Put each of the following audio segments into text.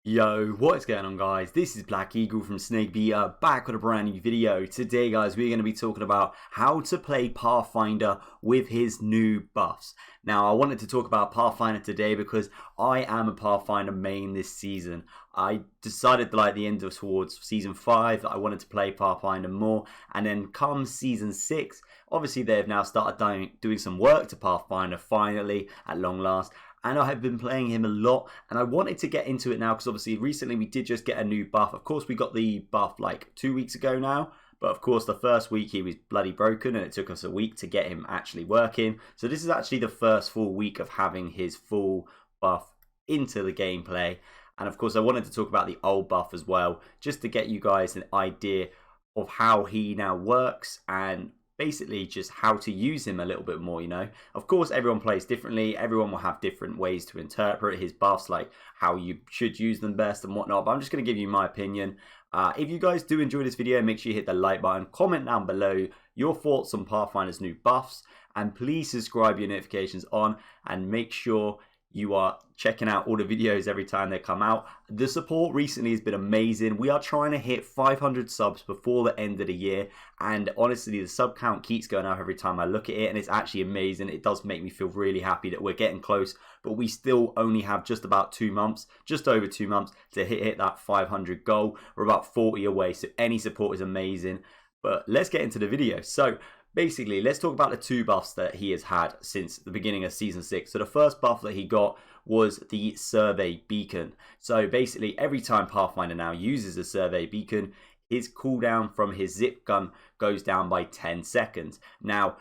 Yo, what is going on, guys? This is Black Eagle from Snakebeater, back with a brand new video. Today, guys, we're going to be talking about how to play Pathfinder with his new buffs. Now, I wanted to talk about Pathfinder today because I am a Pathfinder main this season. I decided that at the end of towards season 5 that I wanted to play Pathfinder more, and then come season 6, obviously they have now started doing some work to Pathfinder finally, at long last. And I have been playing him a lot, and I wanted to get into it now because obviously recently we did just get a new buff. Of course, we got the buff like 2 weeks ago now, but of course the first week he was bloody broken and it took us a week to get him actually working. So this is actually the first full week of having his full buff into the gameplay. And of course I wanted to talk about the old buff as well, just to get you guys an idea of how he now works and basically just how to use him a little bit more, you know. Of course, everyone plays differently. Everyone will have different ways to interpret his buffs, like how you should use them best and whatnot. But I'm just going to give you my opinion. If you guys do enjoy this video, make sure you hit the like button, comment down below your thoughts on Pathfinder's new buffs, and please subscribe your notifications on and make sure you are checking out all the videos every time they come out. The support recently has been amazing. We are trying to hit 500 subs before the end of the year, and honestly the sub count keeps going up every time I look at it, and it's actually amazing. It does make me feel really happy that we're getting close, but we still only have just about 2 months, just over 2 months to hit that 500 goal. We're about 40 away, so any support is amazing. But let's get into the video. So basically, let's talk about the 2 buffs that he has had since the beginning of Season 6. So the first buff that he got was the Survey Beacon. So basically, every time Pathfinder now uses a Survey Beacon, his cooldown from his zip gun goes down by 10 seconds. Now,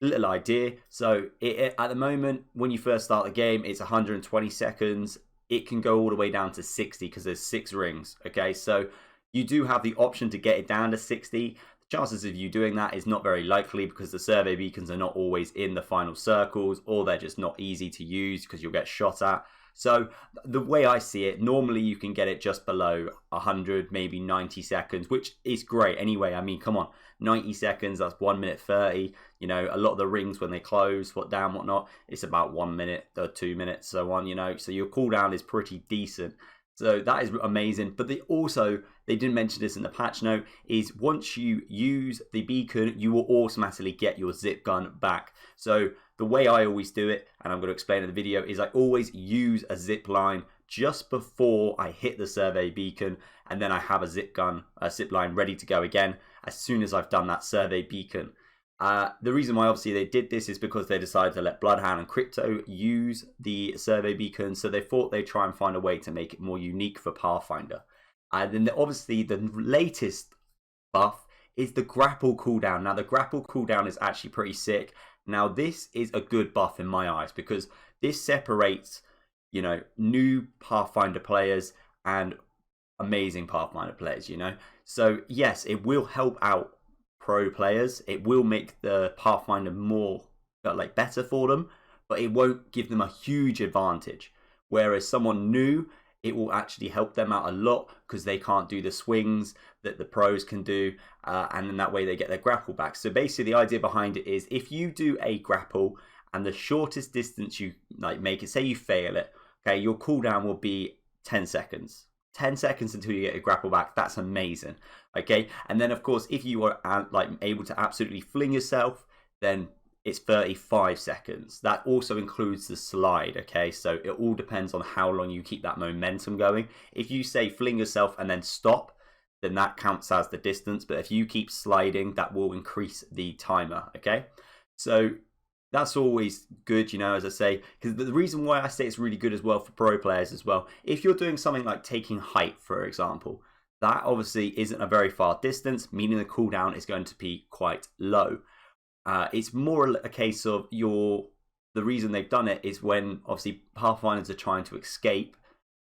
little idea. So at the moment, when you first start the game, it's 120 seconds. It can go all the way down to 60 because there's 6 rings. Okay, so you do have the option to get it down to 60. Chances of you doing that is not very likely because the survey beacons are not always in the final circles, or they're just not easy to use because you'll get shot at. So the way I see it, normally you can get it just below 100, maybe 90 seconds, which is great anyway. I mean, come on, 90 seconds, that's 1 minute 30. You know, a lot of the rings when they close, whatnot, it's about 1 minute or 2 minutes, so on, you know, so your cooldown is pretty decent. So that is amazing. But they didn't mention this in the patch note, is once you use the beacon, you will automatically get your zip gun back. So the way I always do it, and I'm going to explain in the video, is I always use a zip line just before I hit the survey beacon, and then I have a zip line ready to go again as soon as I've done that survey beacon. The reason why obviously they did this is because they decided to let Bloodhound and Crypto use the survey beacon, so they thought they'd try and find a way to make it more unique for Pathfinder. And then obviously the latest buff is the grapple cooldown. Now the grapple cooldown is actually pretty sick. Now this is a good buff in my eyes because this separates, you know, new Pathfinder players and amazing Pathfinder players, you know. So yes, it will help out pro players. It will make the Pathfinder more better for them, but it won't give them a huge advantage. Whereas someone new, it will actually help them out a lot because they can't do the swings that the pros can do, and then that way they get their grapple back. So basically the idea behind it is if you do a grapple and the shortest distance you make it, say you fail it, okay, your cooldown will be 10 seconds. 10 seconds until you get your grapple back. That's amazing. Okay, and then of course if you are able to absolutely fling yourself, then it's 35 seconds. That also includes the slide. Okay, so it all depends on how long you keep that momentum going. If you say fling yourself and then stop, then that counts as the distance, but if you keep sliding, that will increase the timer. Okay, so that's always good, you know, as I say, because the reason why I say it's really good as well for pro players as well, if you're doing something like taking height, for example, that obviously isn't a very far distance, meaning the cooldown is going to be quite low. It's more a case of the reason they've done it is when obviously Pathfinders are trying to escape,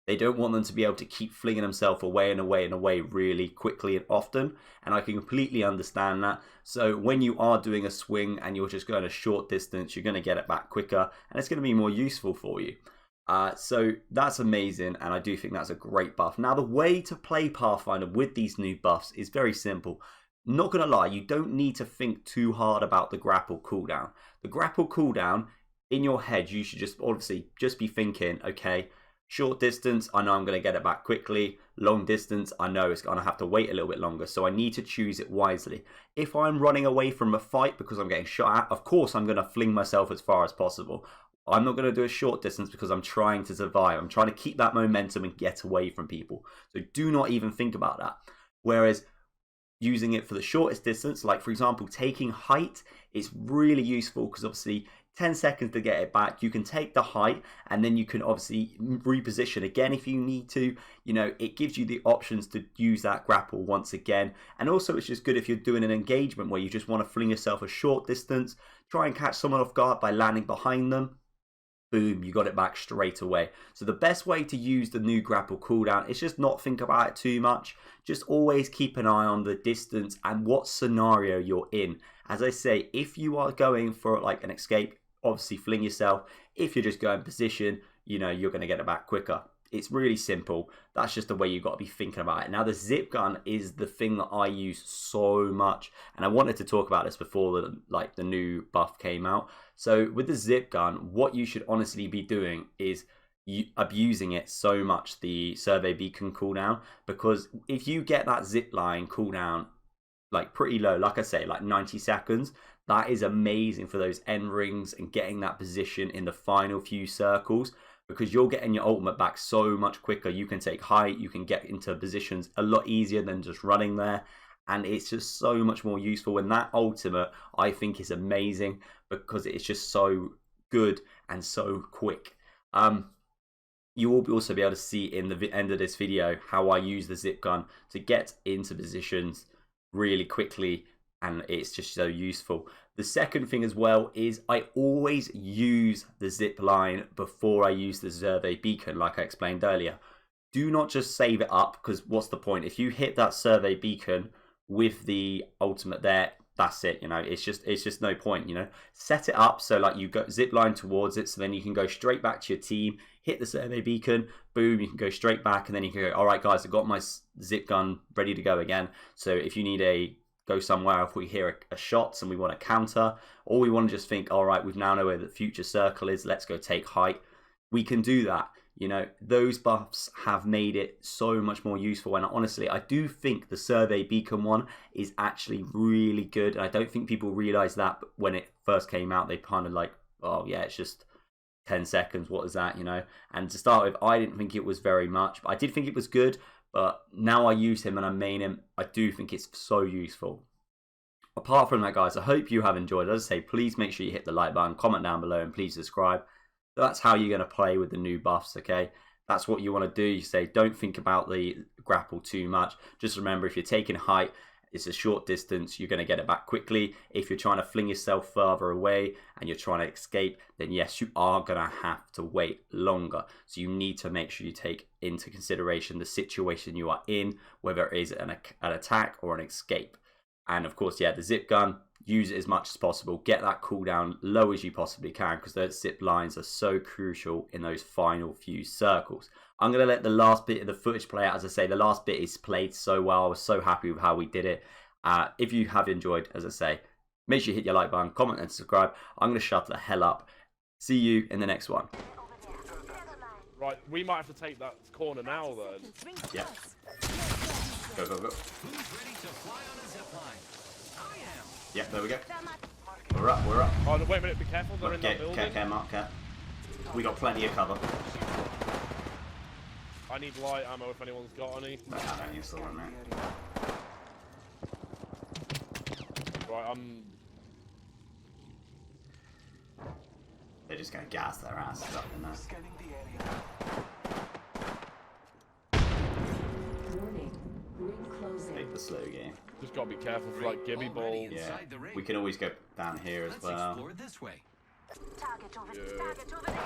they don't want them to be able to keep flinging themselves away and away and away really quickly and often, and I can completely understand that. So when you are doing a swing and you're just going a short distance, you're going to get it back quicker and it's going to be more useful for you. So that's amazing, and I do think that's a great buff. Now the way to play Pathfinder with these new buffs is very simple. Not going to lie, you don't need to think too hard about the grapple cooldown. The grapple cooldown, in your head, you should just obviously just be thinking, okay, Short distance, I know I'm going to get it back quickly. Long distance, I know it's going to have to wait a little bit longer. So I need to choose it wisely. If I'm running away from a fight because I'm getting shot at, of course I'm going to fling myself as far as possible. I'm not going to do a short distance because I'm trying to survive. I'm trying to keep that momentum and get away from people. So do not even think about that. Whereas using it for the shortest distance, like for example, taking height, is really useful because obviously 10 seconds to get it back. You can take the height and then you can obviously reposition again if you need to. You know, it gives you the options to use that grapple once again. And also it's just good if you're doing an engagement where you just want to fling yourself a short distance, try and catch someone off guard by landing behind them. Boom, you got it back straight away. So the best way to use the new grapple cooldown is just not think about it too much. Just always keep an eye on the distance and what scenario you're in. As I say, if you are going for like an escape, obviously fling yourself. If you're just going position, you know, you're going to get it back quicker. It's really simple. That's just the way you've got to be thinking about it. Now, the zip gun is the thing that I use so much. And I wanted to talk about this before the new buff came out. So with the zip gun, what you should honestly be doing is abusing it so much, the survey beacon cooldown. Because if you get that zip line cooldown like pretty low, like I say, like 90 seconds, that is amazing for those end rings and getting that position in the final few circles. Because you're getting your ultimate back so much quicker. You can take height, you can get into positions a lot easier than just running there. And it's just so much more useful. And that ultimate, I think, is amazing because it's just so good and so quick. You will also be able to see in the end of this video how I use the zip gun to get into positions really quickly. And it's just so useful. The second thing as well is I always use the zip line before I use the survey beacon, like I explained earlier. Do not just save it up, because what's the point? If you hit that survey beacon with the ultimate there, that's it. You know, it's just no point. You know, set it up so like you go zip line towards it, so then you can go straight back to your team, hit the survey beacon, boom, you can go straight back, and then you can go, all right guys, I've got my zip gun ready to go again. So if you need a go somewhere, if we hear a shot and we want to counter, or we want to just think, all right, we now know where the future circle is, let's go take height, we can do that. You know, those buffs have made it so much more useful. And honestly, I do think the survey beacon one is actually really good. And I don't think people realize that, but when it first came out, they kind of like, oh yeah, it's just 10 seconds, what is that, you know? And to start with, I didn't think it was very much, but I did think it was good. But now I use him and I main him, I do think it's so useful. Apart from that, guys, I hope you have enjoyed. As I say, please make sure you hit the like button, comment down below, and please subscribe. That's how you're going to play with the new buffs, okay? That's what you want to do. You say, don't think about the grapple too much. Just remember, if you're taking height, it's a short distance, you're going to get it back quickly. If you're trying to fling yourself further away and you're trying to escape, then yes, you are going to have to wait longer. So you need to make sure you take into consideration the situation you are in, whether it is an attack or an escape. And of course, yeah, the zip gun, use it as much as possible. Get that cooldown low as you possibly can, because those zip lines are so crucial in those final few circles. I'm going to let the last bit of the footage play out. As I say, the last bit is played so well. I was so happy with how we did it. If you have enjoyed, as I say, make sure you hit your like button, comment and subscribe. I'm going to shut the hell up. See you in the next one. Right, we might have to take that corner now then. Yeah. Go, go, go. Who's ready to fly on a zip line? I am. Yeah, there we go. We're up, we're up. Oh, no, wait a minute, be careful, they're in that building. Okay, Mark, okay. We got plenty of cover. I need light ammo if anyone's got any. No, I don't use the one, mate. Right, They're just going to gas their asses up in there. Scanning the area. Warning. Ring closing. Take the slow game. just gotta be careful for like Gibby balls. Yeah, we can always go down here as well. Let's explore this way. Target over Yeah. target over there.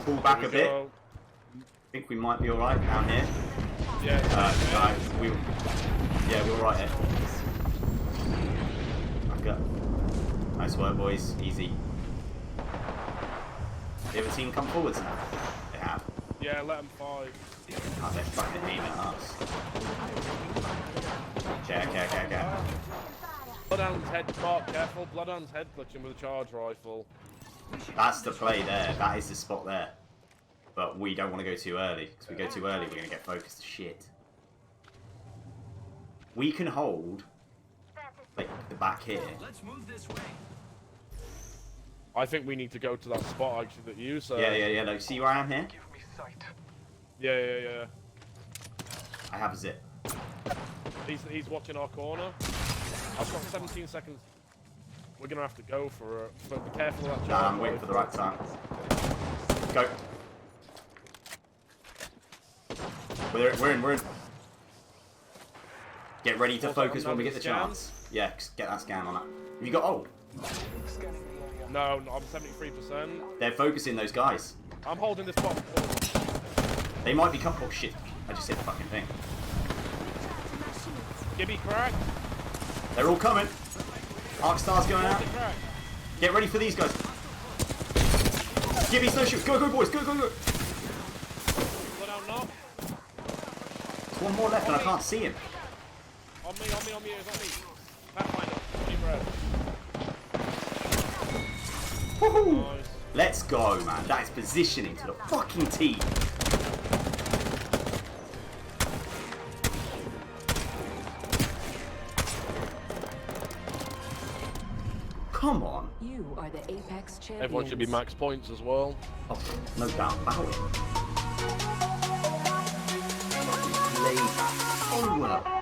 Pull back a bit. Go. I think we might be alright down here. Yeah. We're alright here. Back up. Nice work, boys. Easy. The other team come forwards now. They have. Yeah, let them fight. Oh, they're fucking aiming at us. Okay. Bloodhound's head, Mark, careful. Bloodhound's head glitching with a charge rifle. That's the play there. That is the spot there. But we don't want to go too early. Because we go too early, we're going to get focused to shit. We can hold, like, the back here. Let's move this way. I think we need to go to that spot actually that you said. Yeah. Like, see where I am here? Yeah. I have a zip. He's watching our corner. I've got 17 seconds. We're gonna have to go for it. But be careful of that. Nah, I'm waiting for the right time. Go. We're in. Get ready to focus when we get the chance. Yeah, get that scan on that. Have you got ult? No, I'm 73%. They're focusing those guys. I'm holding this spot. They might be oh shit. I just hit the fucking thing. Gibby crack. They're all coming. Arcstar's going out. Crack. Get ready for these guys. Gibby's no shoot. Go boys. Go. Bloodhound knock. There's one more left and I can't see him. On me. It's on me. Pathfinder. Deep breath. Woohoo! Nice. Let's go, man. That is positioning to the fucking T. Come on. You are the Apex champions. Everyone should be max points as well. Oh, no doubt about it. Played that so well.